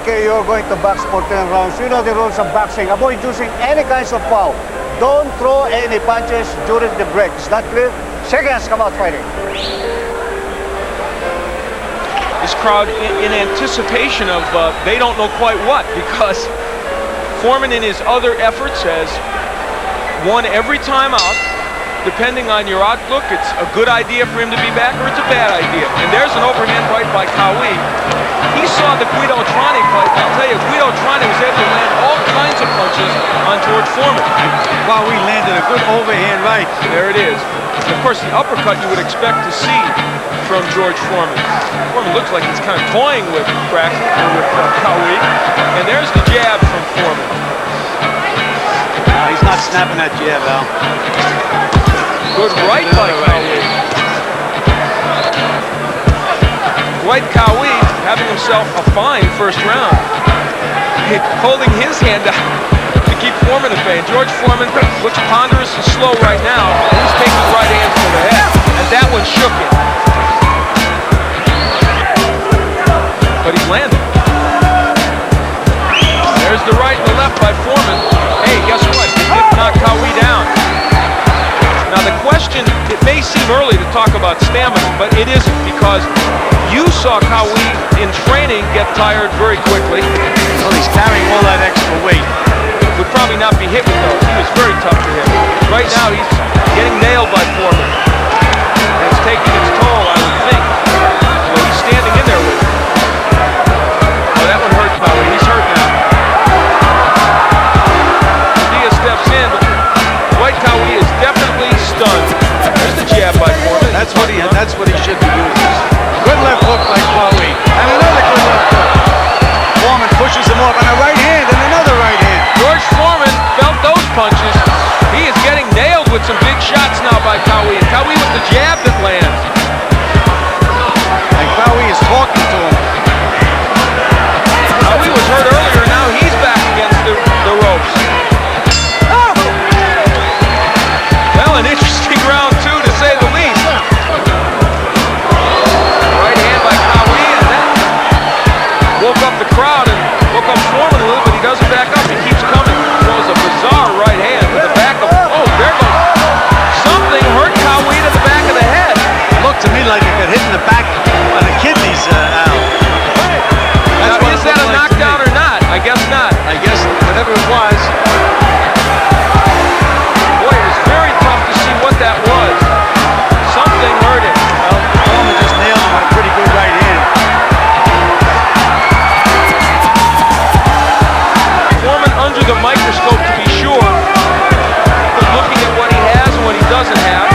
Okay, you're going to box for 10 rounds. You know the rules of boxing. Avoid using any kinds of foul. Don't throw any punches during the break. Is that clear? Seconds, come out fighting. This crowd in anticipation of they don't know quite what, because Foreman in his other efforts has won every time out. Depending on your outlook, it's a good idea for him to be back or it's a bad idea. And there's an overhand right by Qawi. He saw the Guido Trani fight. I'll tell you, Guido Trani was able to land all kinds of punches on George Foreman. Qawi landed a good overhand right. There it is. And of course, the uppercut you would expect to see from George Foreman. Foreman looks like he's kind of toying with Qawi. And there's the jab from Foreman. He's not snapping that jab, Al. Good right by Qawi. Dwight Qawi having himself a fine first round. Holding his hand out to keep Foreman at bay. George Foreman looks ponderous and slow right now. He's taking the right hand for the head. And that one shook him. But he's landed. There's the right and the left by Foreman. Hey, guess what? He did knock Qawi down. Now the question, it may seem early to talk about stamina, but it isn't, because you saw Qawi in training get tired very quickly. Well, he's carrying all that extra weight. Would probably not be hit with those. He was very tough to hit. Right now he's getting nailed by Foreman. And it's taking its toll, I would think. So he's standing in there with him. Oh, that one hurt Qawi. He's hurt now. Padilla steps in, but Dwight Qawi is definitely stunned. There's the jab by Foreman. That's what he should be using. Good left hook by Qawi. And another good left hook. Foreman pushes him off on a right hand and another right hand. George Foreman felt those punches. He is getting nailed with some big shots now by Qawi. And Qawi with the jab that lands. And Qawi is talking to him. Qawi was hurt earlier, now he's back against the ropes. Well, an interesting round two, to say the least. Right hand by Qawi, and that woke up the crowd and woke up Foreman a little, but he doesn't back up. He keeps coming. Throws a bizarre right hand to the back of. Oh, there goes. Something hurt Qawi to the back of the head. It looked to me like it got hit in the back on the kidneys, Al. Now, is that a knockdown or not? I guess not. I guess whatever it was. Boy, it was very tough to see what that was. Something hurt him. Well, Foreman just nailed him with a pretty good right hand. Foreman under the microscope, to be sure, looking at what he has and what he doesn't have.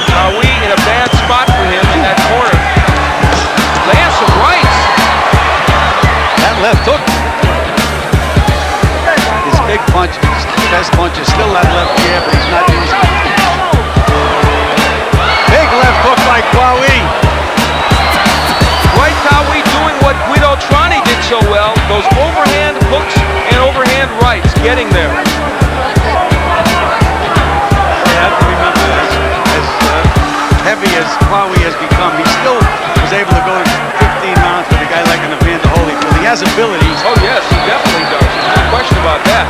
Qawi in a bad spot for him in that corner. Lands some rights. That left hook. His big punch, his best punch is still that left jab, but he's not using it. Big left hook by Qawi. Dwight Qawi doing what Guido Trani did so well. Those overhand hooks and overhand rights, getting there. You have to remember, as heavy as Qawi has become, he still was able to go 15 rounds with a guy like an Evander Holyfield. He has abilities. Oh yes, he definitely does. There's no question about that.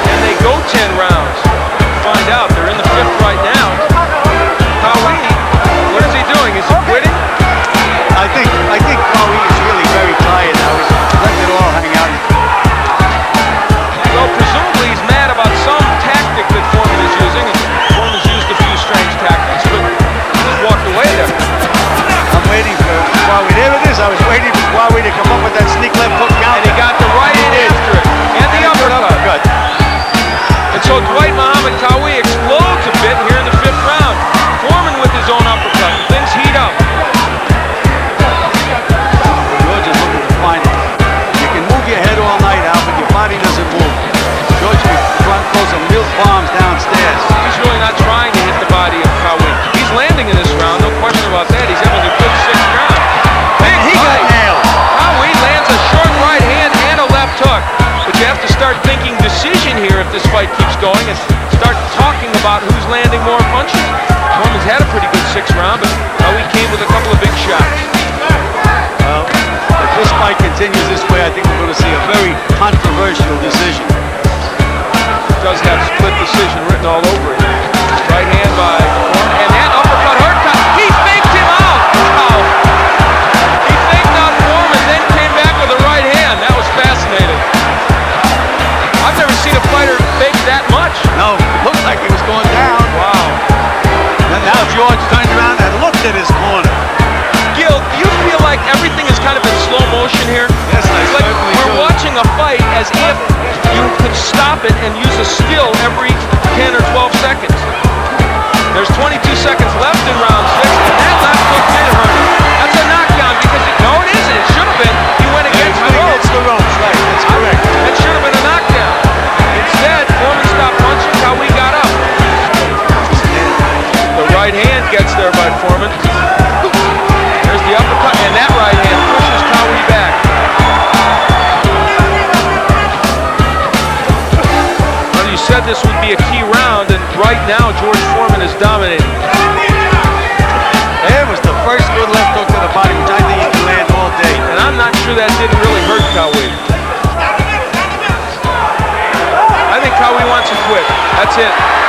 And they go 10 rounds. Find out, they're in the 5th right now. Qawi, what is he doing? Is he quitting? I think Qawi is really very tired now. He's letting it all hang out. Well, presumably he's mad about some tactic that Foreman is using. And Foreman's used a few strange tactics, but he's walked away there. I'm waiting for Qawi. There it is. I was waiting for Qawi to come up with that sneak left hook counter. And he got the right in after it. And the controversial decision. It does have split decision written all over it. Right hand by Foreman, and that uppercut hurt. He faked him out. Wow. He faked out Foreman, then came back with a right hand. That was fascinating. I've never seen a fighter fake that much. No, it looked like he was going down. Wow. And now George turned around and looked at his corner. Gil, do you feel like everything is kind of in slow motion here? Yes, I It's like certainly we're do. watching a fight as if you could stop it and use a still every 10 or 12 seconds. There's 22 seconds left in round 6, and that last hook did hurt him. That's a knockdown because no, it isn't. It should have been. He went against the ropes. Against the ropes, right? That's correct. That should have been a knockdown. Instead, Foreman stopped punching. Qawi got up. The right hand gets there by Foreman. There's the uppercut, and that right hand pushes Qawi back. Well, you said this would be a key round, and right now George Foreman is dominating. There was the first good left hook to the body, which I think he can land all day. And I'm not sure that didn't really hurt Qawi. I think Qawi wants to quit. That's it.